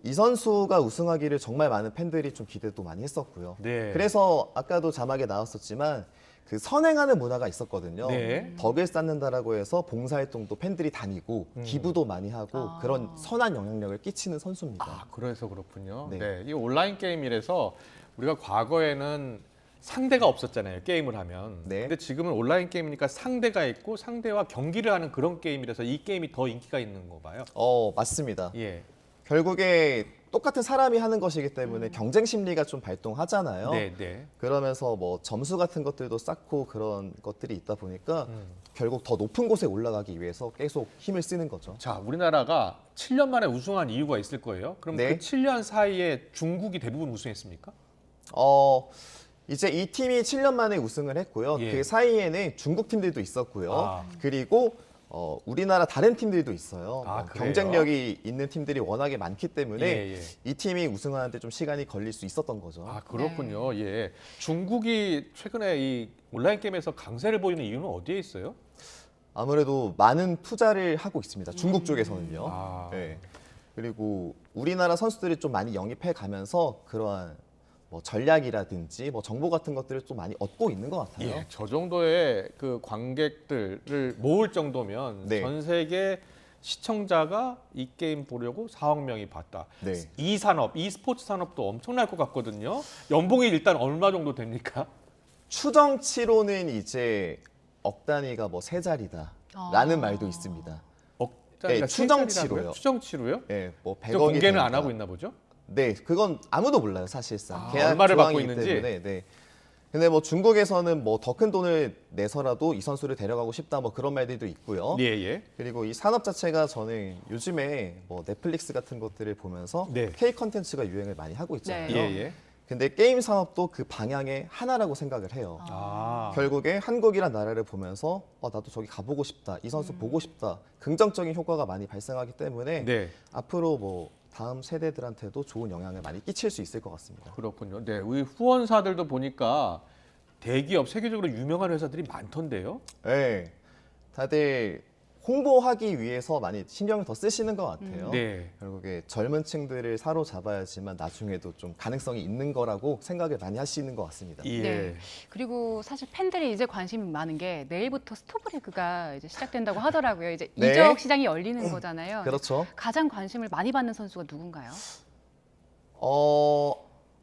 이 선수가 우승하기를 정말 많은 팬들이 좀 기대도 많이 했었고요. 네. 그래서 아까도 자막에 나왔었지만 그 선행하는 문화가 있었거든요. 네. 덕을 쌓는다라고 해서 봉사활동도 팬들이 다니고 기부도 많이 하고 그런 선한 영향력을 끼치는 선수입니다. 아, 그래서 그렇군요. 네. 네. 이 온라인 게임이라서 우리가 과거에는 상대가 없었잖아요. 게임을 하면. 네. 근데 지금은 온라인 게임이니까 상대가 있고 상대와 경기를 하는 그런 게임이라서 이 게임이 더 인기가 있는 거 봐요. 맞습니다. 예. 결국에 똑같은 사람이 하는 것이기 때문에 경쟁 심리가 좀 발동하잖아요. 네. 그러면서 뭐 점수 같은 것들도 쌓고 그런 것들이 있다 보니까 결국 더 높은 곳에 올라가기 위해서 계속 힘을 쓰는 거죠. 자, 우리나라가 7년 만에 우승한 이유가 있을 거예요. 그럼 네. 그 7년 사이에 중국이 대부분 우승했습니까? 이제 이 팀이 7년 만에 우승을 했고요. 예. 그 사이에는 중국 팀들도 있었고요. 아. 그리고 우리나라 다른 팀들도 있어요. 아, 그래요? 경쟁력이 있는 팀들이 워낙에 많기 때문에 예. 이 팀이 우승하는데 좀 시간이 걸릴 수 있었던 거죠. 아, 그렇군요. 예. 중국이 최근에 이 온라인 게임에서 강세를 보이는 이유는 어디에 있어요? 아무래도 많은 투자를 하고 있습니다. 중국 쪽에서는요. 아. 네. 그리고 우리나라 선수들이 좀 많이 영입해 가면서 그러한 뭐 전략이라든지 뭐 정보 같은 것들을 좀 많이 얻고 있는 것 같아요. 예, 저 정도의 그 관객들을 모을 정도면 네. 전 세계 시청자가 이 게임 보려고 4억 명이 봤다. 네. 이 산업, e스포츠 산업도 엄청날 것 같거든요. 연봉이 일단 얼마 정도 됩니까? 추정치로는 이제 억 단위가 뭐 세 자리다라는 말도 있습니다. 네, 추정치로요. 추정치로요? 네, 뭐 저 100억이 공개는 안 하고 있나 보죠? 네, 그건 아무도 몰라요, 사실상. 계약 얼마를 받고 조항이기 있는지? 때문에. 네. 근데 뭐 중국에서는 뭐 더 큰 돈을 내서라도 이 선수를 데려가고 싶다 뭐 그런 말들도 있고요. 예. 그리고 이 산업 자체가 저는 요즘에 뭐 넷플릭스 같은 것들을 보면서 네. K 컨텐츠가 유행을 많이 하고 있잖아요. 네. 예. 근데 게임 산업도 그 방향의 하나라고 생각을 해요. 아. 결국에 한국이란 나라를 보면서 나도 저기 가보고 싶다, 이 선수 보고 싶다, 긍정적인 효과가 많이 발생하기 때문에 네. 앞으로 뭐 다음 세대들한테도 좋은 영향을 많이 끼칠 수 있을 것 같습니다. 그렇군요. 네, 우리 후원사들도 보니까 대기업, 세계적으로 유명한 회사들이 많던데요. 네, 다들 홍보하기 위해서 많이 신경을 더 쓰시는 것 같아요. 네. 결국에 젊은 층들을 사로잡아야지만 나중에도 좀 가능성이 있는 거라고 생각을 많이 하시는 것 같습니다. 예. 네. 그리고 사실 팬들이 이제 관심이 많은 게 내일부터 스토브리그가 이제 시작된다고 하더라고요. 이제 네. 이적 시장이 열리는 거잖아요. 그렇죠. 가장 관심을 많이 받는 선수가 누군가요?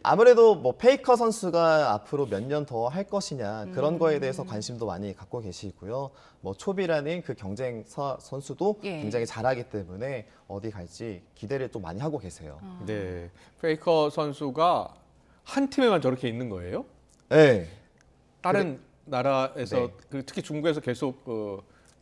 아무래도 뭐 페이커 선수가 앞으로 몇 년 더 할 것이냐 그런 거에 대해서 관심도 많이 갖고 계시고요. 뭐 초비라는 그 경쟁사 선수도 예. 굉장히 잘하기 때문에 어디 갈지 기대를 또 많이 하고 계세요. 네, 페이커 선수가 한 팀에만 저렇게 있는 거예요? 네. 다른 나라에서 네. 특히 중국에서 계속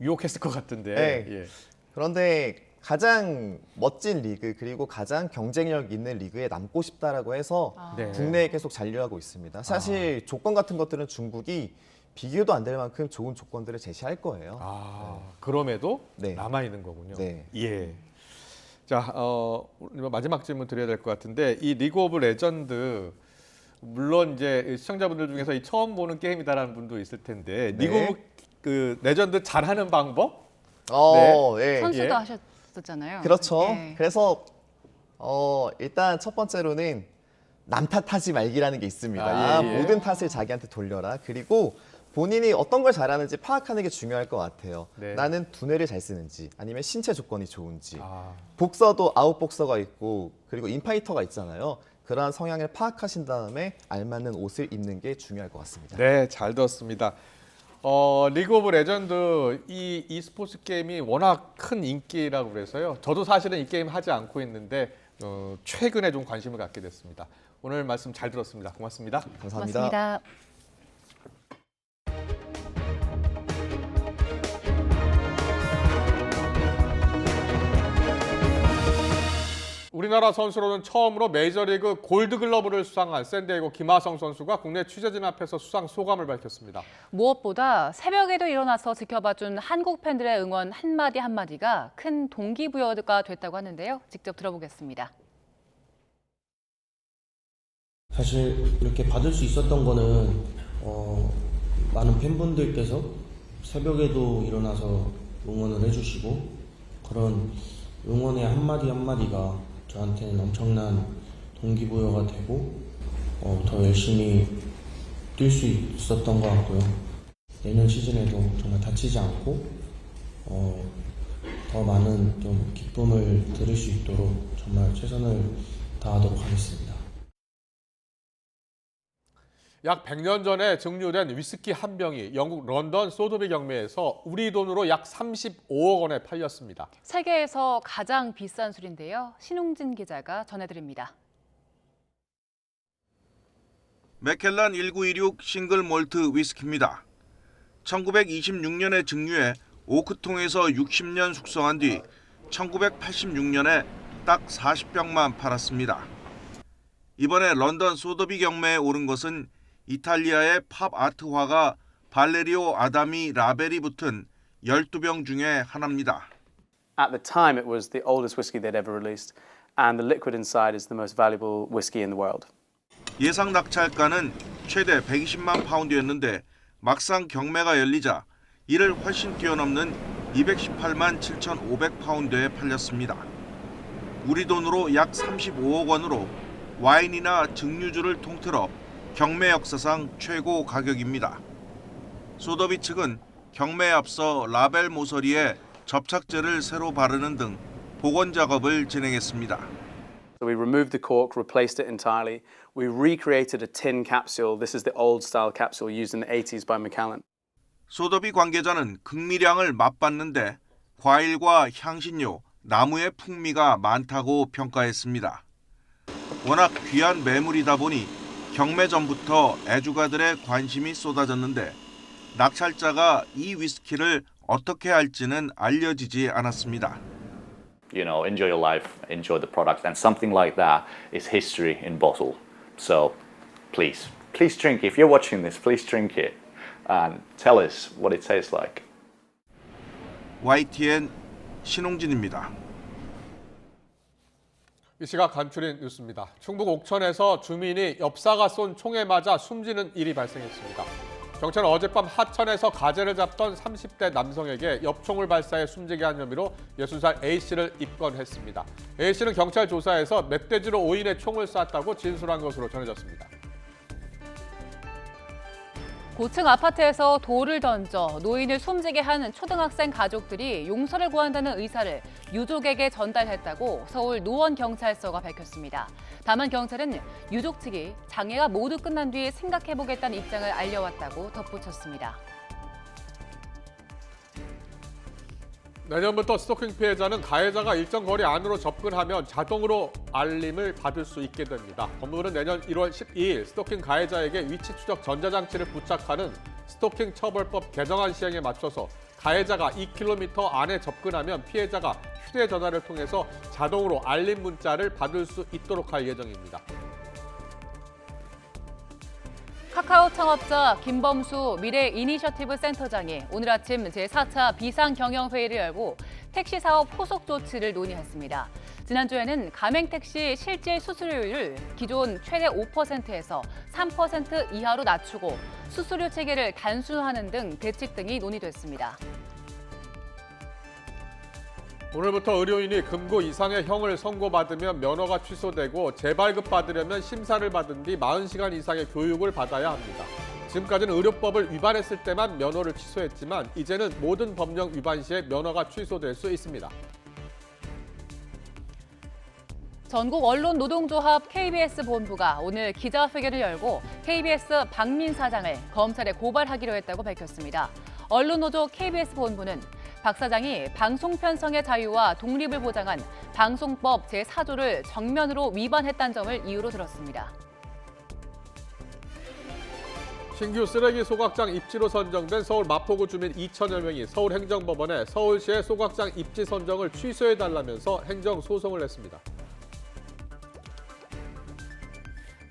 유혹했을 것 같은데. 네. 예. 그런데 가장 멋진 리그 그리고 가장 경쟁력 있는 리그에 남고 싶다라고 해서 네. 국내에 계속 잔류하고 있습니다. 사실 조건 같은 것들은 중국이 비교도 안 될 만큼 좋은 조건들을 제시할 거예요. 그럼에도 네. 남아 있는 거군요. 네. 예. 자, 마지막 질문 드려야 될 것 같은데 이 리그 오브 레전드 물론 이제 시청자분들 중에서 이 처음 보는 게임이다라는 분도 있을 텐데 네. 리그 오브 그 레전드 잘하는 방법? 네. 선수도 예. 하셨었잖아요. 그렇죠. 네. 그래서 일단 첫 번째로는 남 탓하지 말기라는 게 있습니다. 아, 예, 예. 모든 탓을 자기한테 돌려라. 그리고 본인이 어떤 걸 잘하는지 파악하는 게 중요할 것 같아요. 네. 나는 두뇌를 잘 쓰는지 아니면 신체 조건이 좋은지 아. 복서도 아웃복서가 있고 그리고 인파이터가 있잖아요. 그러한 성향을 파악하신 다음에 알맞는 옷을 입는 게 중요할 것 같습니다. 네, 잘 들었습니다. 리그 오브 레전드 이 e스포츠 게임이 워낙 큰 인기라고 그래서요. 저도 사실은 이 게임 하지 않고 있는데 최근에 좀 관심을 갖게 됐습니다. 오늘 말씀 잘 들었습니다. 고맙습니다. 감사합니다. 고맙습니다. 우리나라 선수로는 처음으로 메이저리그 골드글러브를 수상한 샌디에고 김하성 선수가 국내 취재진 앞에서 수상 소감을 밝혔습니다. 무엇보다 새벽에도 일어나서 지켜봐준 한국 팬들의 응원 한마디 한마디가 큰 동기부여가 됐다고 하는데요. 직접 들어보겠습니다. 사실 이렇게 받을 수 있었던 거는 많은 팬분들께서 새벽에도 일어나서 응원을 해주시고 그런 응원의 한마디 한마디가 저한테는 엄청난 동기부여가 되고 더 열심히 뛸 수 있었던 것 같고요. 내년 시즌에도 정말 다치지 않고 더 많은 좀 기쁨을 드릴 수 있도록 정말 최선을 다하도록 하겠습니다. 약 100년 전에 증류된 위스키 한 병이 영국 런던 소더비 경매에서 우리 돈으로 약 35억 원에 팔렸습니다. 세계에서 가장 비싼 술인데요. 신웅진 기자가 전해드립니다. 맥켈란 1916 싱글 몰트 위스키입니다. 1926년에 증류해 오크통에서 60년 숙성한 뒤 1986년에 딱 40병만 팔았습니다. 이번에 런던 소더비 경매에 오른 것은 이탈리아의 팝 아트 화가 발레리오 아다미 라벨이 붙은 12병 중에 하나입니다. At the time, it was the oldest whiskey they'd ever released, and the liquid inside is the most valuable whiskey in the world. 예상 낙찰가는 최대 120만 파운드였는데 막상 경매가 열리자 이를 훨씬 뛰어넘는 218만 7,500파운드에 팔렸습니다. 우리 돈으로 약 35억 원으로 와인이나 증류주를 통틀어 경매 역사상 최고 가격입니다. 소더비 측은 경매에 앞서 라벨 모서리에 접착제를 새로 바르는 등 복원 작업을 진행했습니다. So we removed the cork, replaced it entirely. We recreated a tin capsule. This is the old style capsule used in the 80s by Macallan. 소더비 관계자는 극미량을 맛봤는데 과일과 향신료, 나무의 풍미가 많다고 평가했습니다. 워낙 귀한 매물이다 보니 경매 전부터 애주가들의 관심이 쏟아졌는데 낙찰자가 이 위스키를 어떻게 할지는 알려지지 않았습니다. You know, enjoy your life, enjoy the product, and something like that is history in bottle. So, please drink. If you're watching this, please drink it and tell us what it tastes like. YTN 신홍진입니다. 이 시각 간추린 뉴스입니다. 충북 옥천에서 주민이 엽사가 쏜 총에 맞아 숨지는 일이 발생했습니다. 경찰은 어젯밤 하천에서 가재를 잡던 30대 남성에게 엽총을 발사해 숨지게 한 혐의로 60살 A씨를 입건했습니다. A씨는 경찰 조사에서 멧돼지로 오인해 총을 쐈다고 진술한 것으로 전해졌습니다. 고층 아파트에서 돌을 던져 노인을 숨지게 한 초등학생 가족들이 용서를 구한다는 의사를 유족에게 전달했다고 서울 노원경찰서가 밝혔습니다. 다만 경찰은 유족 측이 장애가 모두 끝난 뒤 생각해보겠다는 입장을 알려왔다고 덧붙였습니다. 내년부터 스토킹 피해자는 가해자가 일정 거리 안으로 접근하면 자동으로 알림을 받을 수 있게 됩니다. 법무부는 내년 1월 12일 스토킹 가해자에게 위치 추적 전자장치를 부착하는 스토킹 처벌법 개정안 시행에 맞춰서 가해자가 2km 안에 접근하면 피해자가 휴대전화를 통해서 자동으로 알림 문자를 받을 수 있도록 할 예정입니다. 카카오 창업자 김범수 미래이니셔티브 센터장이 오늘 아침 제4차 비상경영회의를 열고 택시 사업 후속 조치를 논의했습니다. 지난주에는 가맹택시 실질 수수료율을 기존 최대 5%에서 3% 이하로 낮추고 수수료 체계를 단순화하는 등 대책 등이 논의됐습니다. 오늘부터 의료인이 금고 이상의 형을 선고받으면 면허가 취소되고 재발급받으려면 심사를 받은 뒤 40시간 이상의 교육을 받아야 합니다. 지금까지는 의료법을 위반했을 때만 면허를 취소했지만 이제는 모든 법령 위반 시에 면허가 취소될 수 있습니다. 전국 언론노동조합 KBS 본부가 오늘 기자회견을 열고 KBS 박민 사장을 검찰에 고발하기로 했다고 밝혔습니다. 언론노조 KBS 본부는 박 사장이 방송 편성의 자유와 독립을 보장한 방송법 제4조를 정면으로 위반했다는 점을 이유로 들었습니다. 신규 쓰레기 소각장 입지로 선정된 서울 마포구 주민 2천여 명이 서울행정법원에 서울시의 소각장 입지 선정을 취소해달라면서 행정소송을 냈습니다.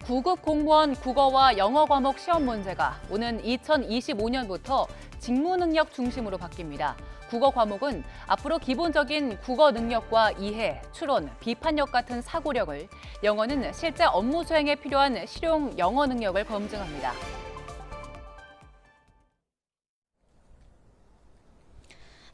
9급 공무원 국어와 영어 과목 시험 문제가 오는 2025년부터 직무 능력 중심으로 바뀝니다. 국어 과목은 앞으로 기본적인 국어 능력과 이해, 추론, 비판력 같은 사고력을, 영어는 실제 업무 수행에 필요한 실용 영어 능력을 검증합니다.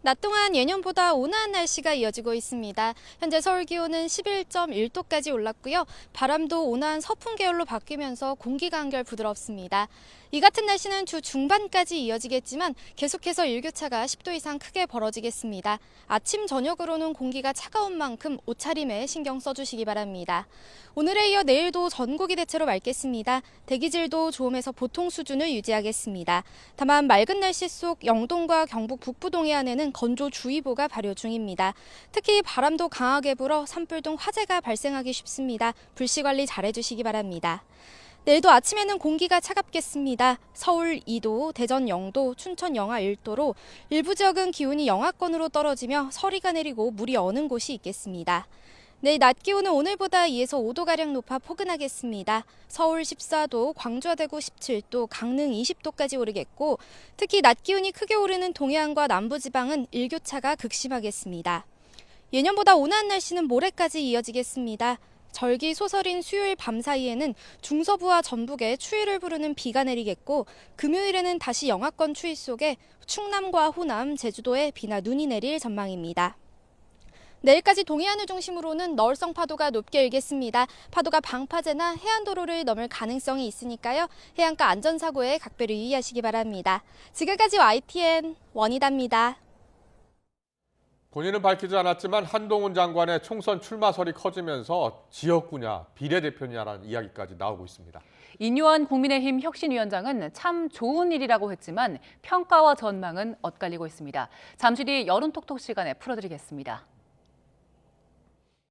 낮 동안 예년보다 온화한 날씨가 이어지고 있습니다. 현재 서울 기온은 11.1도까지 올랐고요. 바람도 온화한 서풍 계열로 바뀌면서 공기가 한결 부드럽습니다. 이 같은 날씨는 주 중반까지 이어지겠지만 계속해서 일교차가 10도 이상 크게 벌어지겠습니다. 아침, 저녁으로는 공기가 차가운 만큼 옷차림에 신경 써주시기 바랍니다. 오늘에 이어 내일도 전국이 대체로 맑겠습니다. 대기질도 좋음에서 보통 수준을 유지하겠습니다. 다만 맑은 날씨 속 영동과 경북 북부 동해안에는 건조주의보가 발효 중입니다. 특히 바람도 강하게 불어 산불 등 화재가 발생하기 쉽습니다. 불씨 관리 잘해주시기 바랍니다. 내일도 아침에는 공기가 차갑겠습니다. 서울 2도, 대전 0도, 춘천 영하 1도로 일부 지역은 기온이 영하권으로 떨어지며 서리가 내리고 물이 어는 곳이 있겠습니다. 내일 낮 기온은 오늘보다 2에서 5도가량 높아 포근하겠습니다. 서울 14도, 광주와 대구 17도, 강릉 20도까지 오르겠고 특히 낮 기온이 크게 오르는 동해안과 남부지방은 일교차가 극심하겠습니다. 예년보다 온화한 날씨는 모레까지 이어지겠습니다. 절기 소설인 수요일 밤 사이에는 중서부와 전북에 추위를 부르는 비가 내리겠고 금요일에는 다시 영하권 추위 속에 충남과 호남, 제주도에 비나 눈이 내릴 전망입니다. 내일까지 동해안을 중심으로는 너울성 파도가 높게 일겠습니다. 파도가 방파제나 해안도로를 넘을 가능성이 있으니까요. 해안가 안전사고에 각별히 유의하시기 바랍니다. 지금까지 YTN 원희다입니다. 본인은 밝히지 않았지만 한동훈 장관의 총선 출마설이 커지면서 지역구냐 비례대표냐라는 이야기까지 나오고 있습니다. 인요한 국민의힘 혁신위원장은 참 좋은 일이라고 했지만 평가와 전망은 엇갈리고 있습니다. 잠시 뒤 여론톡톡 시간에 풀어드리겠습니다.